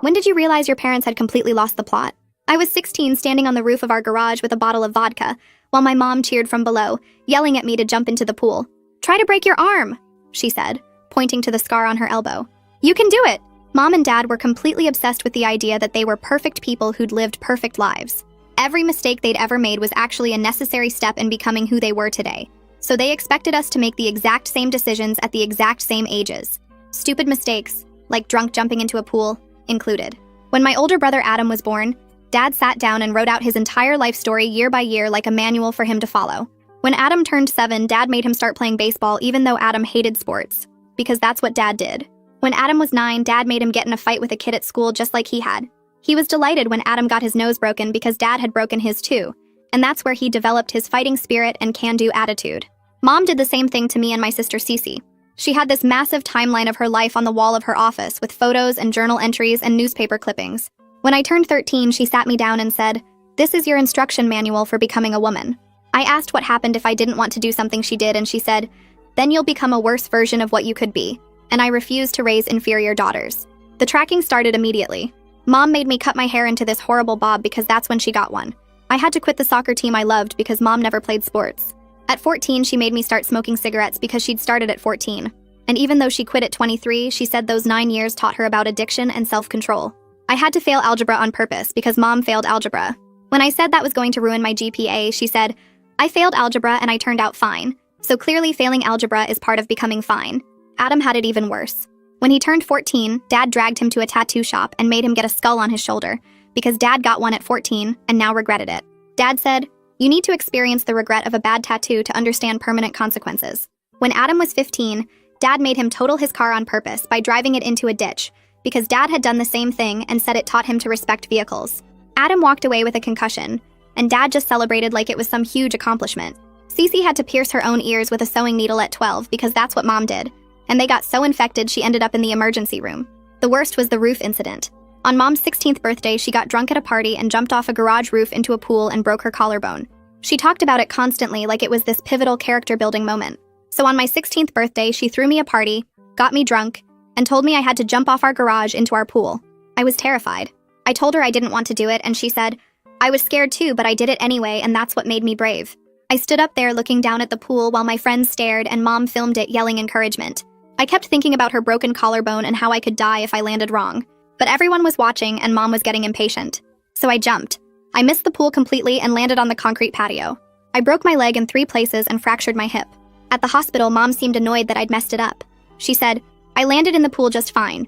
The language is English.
When did you realize your parents had completely lost the plot? I was 16, standing on the roof of our garage with a bottle of vodka, while my mom cheered from below, yelling at me to jump into the pool. "Try to break your arm," she said, pointing to the scar on her elbow. "You can do it!" Mom and Dad were completely obsessed with the idea that they were perfect people who'd lived perfect lives. Every mistake they'd ever made was actually a necessary step in becoming who they were today. So they expected us to make the exact same decisions at the exact same ages. Stupid mistakes, like drunk jumping into a pool, included. When my older brother Adam was born, Dad sat down and wrote out his entire life story year by year like a manual for him to follow. When Adam turned 7, Dad made him start playing baseball even though Adam hated sports, because that's what Dad did. When Adam was 9, Dad made him get in a fight with a kid at school just like he had. He was delighted when Adam got his nose broken because Dad had broken his too, and that's where he developed his fighting spirit and can-do attitude. Mom did the same thing to me and my sister Cece. She had this massive timeline of her life on the wall of her office with photos and journal entries and newspaper clippings. When I turned 13, she sat me down and said, "This is your instruction manual for becoming a woman." I asked what happened if I didn't want to do something she did, and she said, "Then you'll become a worse version of what you could be." And I refused to raise inferior daughters. The tracking started immediately. Mom made me cut my hair into this horrible bob because that's when she got one. I had to quit the soccer team I loved because Mom never played sports. At 14, she made me start smoking cigarettes because she'd started at 14. And even though she quit at 23, she said those 9 years taught her about addiction and self-control. I had to fail algebra on purpose because Mom failed algebra. When I said that was going to ruin my GPA, she said, "I failed algebra and I turned out fine. So clearly failing algebra is part of becoming fine." Adam had it even worse. When he turned 14, Dad dragged him to a tattoo shop and made him get a skull on his shoulder because Dad got one at 14 and now regretted it. Dad said, "You need to experience the regret of a bad tattoo to understand permanent consequences." When Adam was 15, Dad made him total his car on purpose by driving it into a ditch because Dad had done the same thing and said it taught him to respect vehicles. Adam walked away with a concussion, and Dad just celebrated like it was some huge accomplishment. Cece had to pierce her own ears with a sewing needle at 12 because that's what Mom did, and they got so infected she ended up in the emergency room. The worst was the roof incident. On Mom's 16th birthday, she got drunk at a party and jumped off a garage roof into a pool and broke her collarbone. She talked about it constantly like it was this pivotal character-building moment. So on my 16th birthday, she threw me a party, got me drunk, and told me I had to jump off our garage into our pool. I was terrified. I told her I didn't want to do it, and she said, "I was scared too, but I did it anyway, and that's what made me brave." I stood up there looking down at the pool while my friends stared and Mom filmed it yelling encouragement. I kept thinking about her broken collarbone and how I could die if I landed wrong. But everyone was watching and Mom was getting impatient. So I jumped. I missed the pool completely and landed on the concrete patio. I broke my leg in 3 places and fractured my hip. At the hospital, Mom seemed annoyed that I'd messed it up. She said, "I landed in the pool just fine.